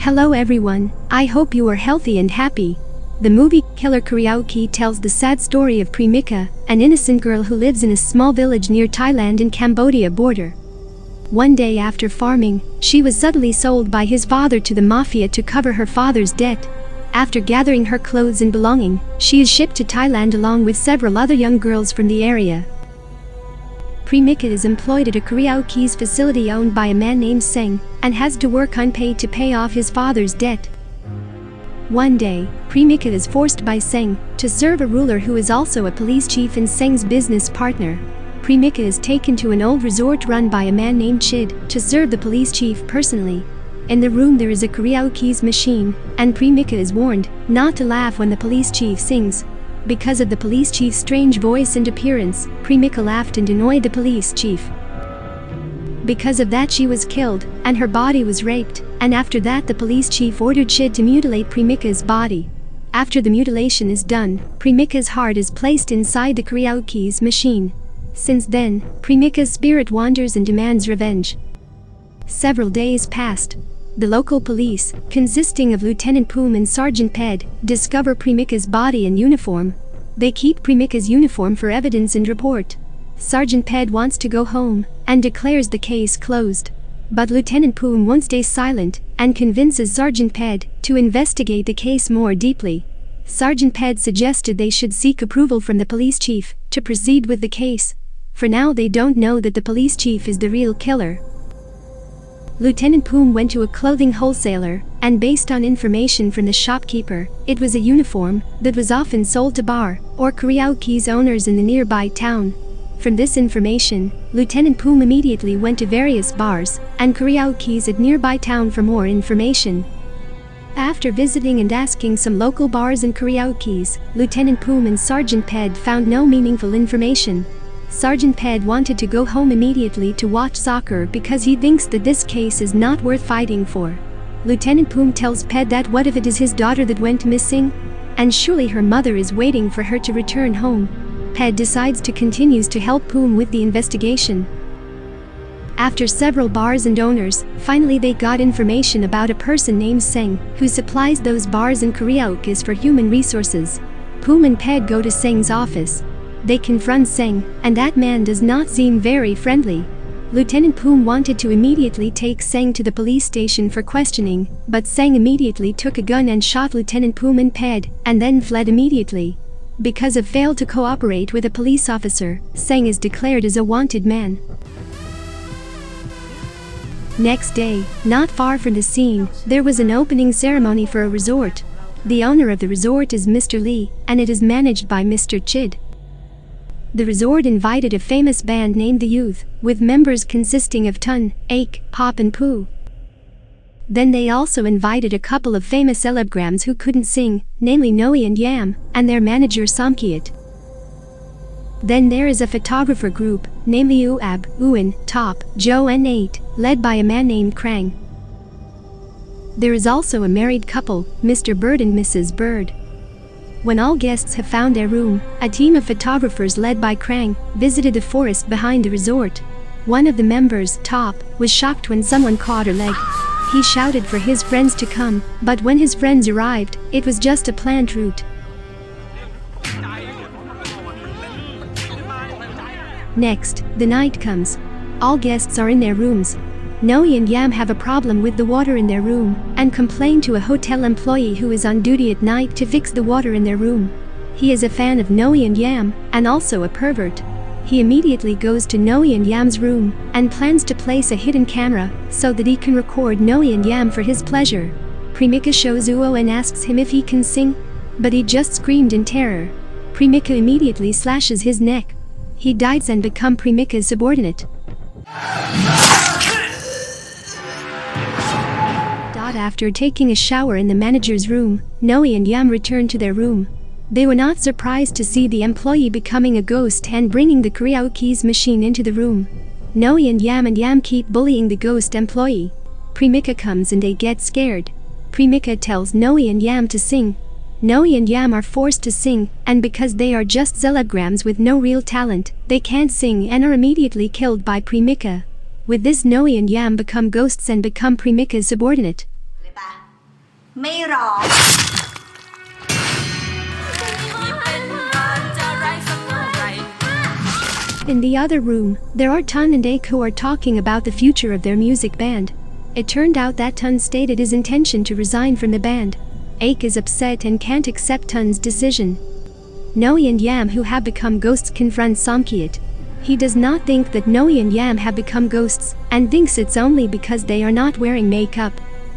Hello everyone, I hope you are healthy and happy. The movie Killer Karaoke tells the sad story of Premika, an innocent girl who lives in a small village near Thailand and Cambodia border. One day after farming, she was suddenly sold by his father to the mafia to cover her father's debt. After gathering her clothes and belongings, she is shipped to Thailand along with several other young girls from the area. Premika is employed at a karaoke's facility owned by a man named Seng, and has to work unpaid to pay off his father's debt. One day, Premika is forced by Seng to serve a ruler who is also a police chief and Seng's business partner. Premika is taken to an old resort run by a man named Chid to serve the police chief personally. In the room there is a karaoke's machine, and Premika is warned not to laugh when the police chief sings. Because of the police chief's strange voice and appearance, Premika laughed and annoyed the police chief. Because of that she was killed, and her body was raped, and after that the police chief ordered Chid to mutilate Premika's body. After the mutilation is done, Premika's heart is placed inside the karaoke's machine. Since then, Premika's spirit wanders and demands revenge. Several days passed. The local police, consisting of Lieutenant Poom and Sergeant Ped, discover Premika's body and uniform. They keep Premika's uniform for evidence and report. Sergeant Ped wants to go home, and declares the case closed. But Lieutenant Poom won't stay silent, and convinces Sergeant Ped to investigate the case more deeply. Sergeant Ped suggested they should seek approval from the police chief to proceed with the case. For now they don't know that the police chief is the real killer. Lieutenant Poom went to a clothing wholesaler, and based on information from the shopkeeper, it was a uniform that was often sold to bar or karaoke's owners in the nearby town. From this information, Lieutenant Poom immediately went to various bars and karaoke's at nearby town for more information. After visiting and asking some local bars and karaoke's, Lieutenant Poom and Sergeant Ped found no meaningful information. Sergeant Ped wanted to go home immediately to watch soccer because he thinks that this case is not worth fighting for. Lieutenant Poom tells Ped that what if it is his daughter that went missing? And surely her mother is waiting for her to return home. Ped decides to continue to help Poom with the investigation. After several bars and owners, finally they got information about a person named Seng, who supplies those bars and karaoke's for human resources. Poom and Ped go to Seng's office. They confront Seng, and that man does not seem very friendly. Lieutenant Poom wanted to immediately take Seng to the police station for questioning, but Seng immediately took a gun and shot Lieutenant Poom and Ped, and then fled immediately. Because of failed to cooperate with a police officer, Seng is declared as a wanted man. Next day, not far from the scene, there was an opening ceremony for a resort. The owner of the resort is Mr. Lee, and it is managed by Mr. Chid. The resort invited a famous band named The Youth, with members consisting of Tun, Ake, Pop and Poo. Then they also invited a couple of famous celebrams who couldn't sing, namely Noe and Yam, and their manager Somkiat. Then there is a photographer group, namely Uab, Uin, Top, Joe and 8, led by a man named Krang. There is also a married couple, Mr. Bird and Mrs. Bird. When all guests have found their room, a team of photographers led by Krang visited the forest behind the resort. One of the members, Top, was shocked when someone caught her leg. He shouted for his friends to come, but when his friends arrived, it was just a plant root. Next, the night comes. All guests are in their rooms. Noe and Yam have a problem with the water in their room, and complain to a hotel employee who is on duty at night to fix the water in their room. He is a fan of Noe and Yam, and also a pervert. He immediately goes to Noe and Yam's room, and plans to place a hidden camera, so that he can record Noe and Yam for his pleasure. Premika shows Uo and asks him if he can sing, but he just screamed in terror. Premika immediately slashes his neck. He dies and becomes Premika's subordinate. After taking a shower in the manager's room, Noe and Yam returned to their room. They were not surprised to see the employee becoming a ghost and bringing the karaoke's machine into the room. Noe and Yam keep bullying the ghost employee. Premika comes and they get scared. Premika tells Noe and Yam to sing. Noe and Yam are forced to sing, and because they are just celebrams with no real talent, they can't sing and are immediately killed by Premika. With this, Noe and Yam become ghosts and become Premika's subordinate. ไม่ร้อง In the other room, there are Tun and Aik who are talking about the future of their music band. It turned out that Tun stated his intention to resign from the band. Aik is upset and can't accept Tun's decision. Noe and Yam, who have become ghosts, confront Samkiat. He does not think that Noe and Yam have become ghosts, and thinks it's only because they are not wearing makeup.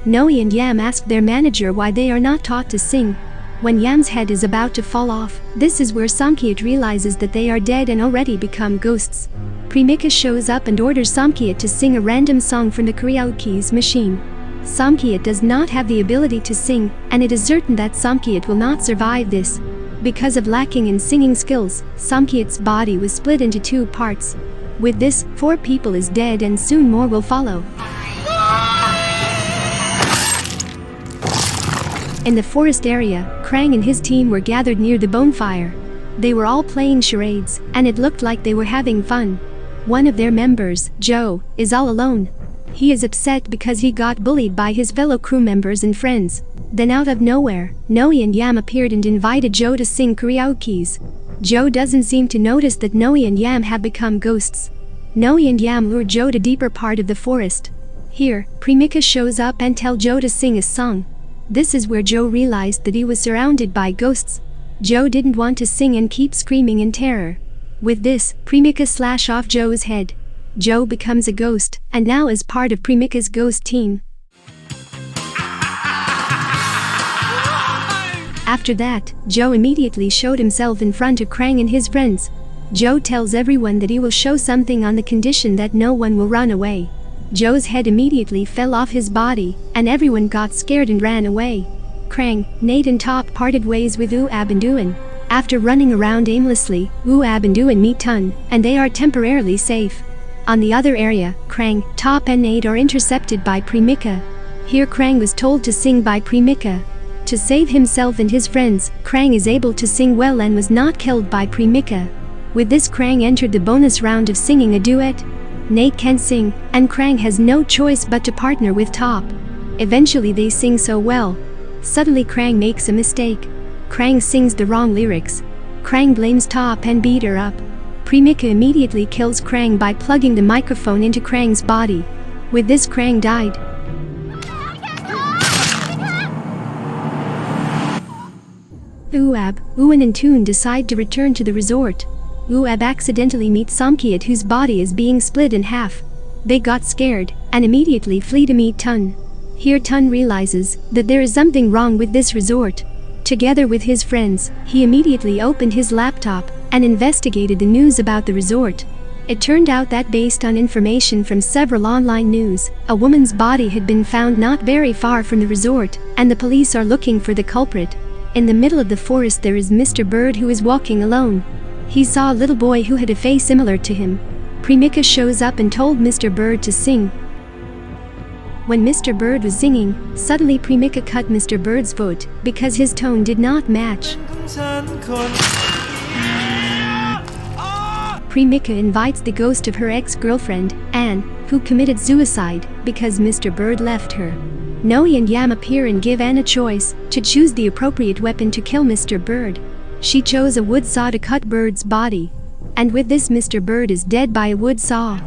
Noe and Yam ask their manager why they are not taught to sing. When Yam's head is about to fall off, this is where Samkiat realizes that they are dead and already become ghosts. Premika shows up and orders Samkiat to sing a random song from the karaoke's machine. Samkiat does not have the ability to sing, and it is certain that Samkiat will not survive this. Because of lacking in singing skills, Samkiat's body was split into 2 parts. With this, 4 people is dead and soon more will follow. In the forest area, Krang and his team were gathered near the bonfire. They were all playing charades, and it looked like they were having fun. One of their members, Joe, is all alone. He is upset because he got bullied by his fellow crew members and friends. Then out of nowhere, Noe and Yam appeared and invited Joe to sing karaokes. Joe doesn't seem to notice that Noe and Yam have become ghosts. Noe and Yam lure Joe to deeper part of the forest. Here, Premika shows up and tell Joe to sing a song. This is where Joe realized that he was surrounded by ghosts. Joe didn't want to sing and keep screaming in terror. With this, Premika slash off Joe's head. Joe becomes a ghost, and now is part of Premika's ghost team. After that, Joe immediately showed himself in front of Krang and his friends. Joe tells everyone that he will show something on the condition that no one will run away. Joe's head immediately fell off his body, and everyone got scared and ran away. Krang, Nate and Top parted ways with Uab and Duan. After running around aimlessly, Uab and Duan meet Tun, and they are temporarily safe. On the other area, Krang, Top and Nate are intercepted by Premika. Here Krang was told to sing by Premika. To save himself and his friends, Krang is able to sing well and was not killed by Premika. With this, Krang entered the bonus round of singing a duet. Nate can sing, and Krang has no choice but to partner with Top. Eventually they sing so well. Suddenly Krang makes a mistake. Krang sings the wrong lyrics. Krang blames Top and beat her up. Premika immediately kills Krang by plugging the microphone into Krang's body. With this, Krang died. Uab, Uan and Toon decide to return to the resort. Uab accidentally meets Samkiat, whose body is being split in half. They got scared, and immediately flee to meet Tun. Here Tun realizes that there is something wrong with this resort. Together with his friends, he immediately opened his laptop and investigated the news about the resort. It turned out that based on information from several online news, a woman's body had been found not very far from the resort, and the police are looking for the culprit. In the middle of the forest there is Mr. Bird, who is walking alone. He saw a little boy who had a face similar to him. Premika shows up and told Mr. Bird to sing. When Mr. Bird was singing, suddenly Premika cut Mr. Bird's foot because his tone did not match. Premika invites the ghost of her ex-girlfriend, Anne, who committed suicide because Mr. Bird left her. Noe and Yam appear and give Anne a choice to choose the appropriate weapon to kill Mr. Bird. She chose a wood saw to cut Bird's body. And with this, Mr. Bird is dead by a wood saw.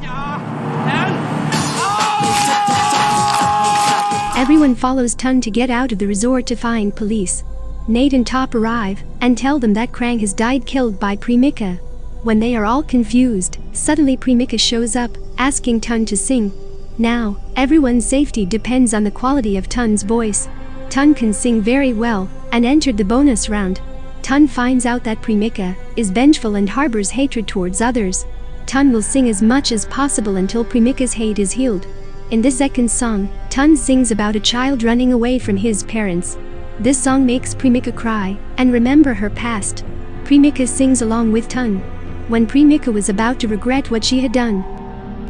Everyone follows Tun to get out of the resort to find police. Nate and Top arrive and tell them that Krang has died killed by Premika. When they are all confused, suddenly Premika shows up, asking Tun to sing. Now, everyone's safety depends on the quality of Tun's voice. Tun can sing very well, and entered the bonus round. Tun finds out that Premika is vengeful and harbors hatred towards others. Tun will sing as much as possible until Premika's hate is healed. In this second song, Tun sings about a child running away from his parents. This song makes Premika cry and remember her past. Premika sings along with Tun. When Premika was about to regret what she had done,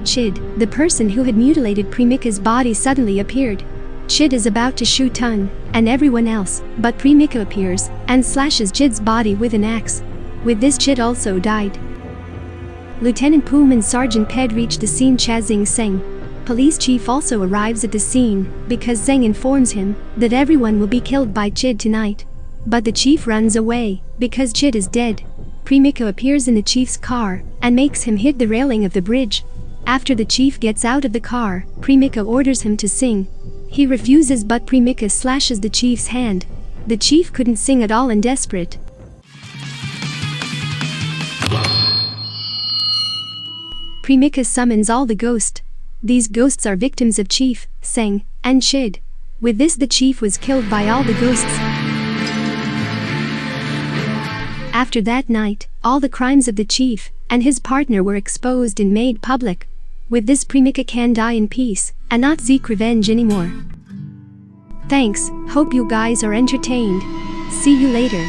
Chid, the person who had mutilated Premika's body, suddenly appeared. Chid is about to shoot Tun and everyone else, but Premika appears and slashes Chid's body with an axe. With this, Chid also died. Lieutenant Poom and Sergeant Ped reached the scene. Chazing sang. police chief also arrives at the scene because Zeng informs him that everyone will be killed by Chid tonight. But the chief runs away because Chid is dead. Premika appears in the chief's car and makes him hit the railing of the bridge. After the chief gets out of the car, Premika orders him to sing. He refuses, but Premika slashes the chief's hand. The chief couldn't sing at all and desperate. Premika summons all the ghosts. These ghosts are victims of Chief, Zeng, and Chid. With this, the chief was killed by all the ghosts. After that night, all the crimes of the chief and his partner were exposed and made public. With this, Premika can die in peace and not seek revenge anymore. Thanks, hope you guys are entertained. See you later.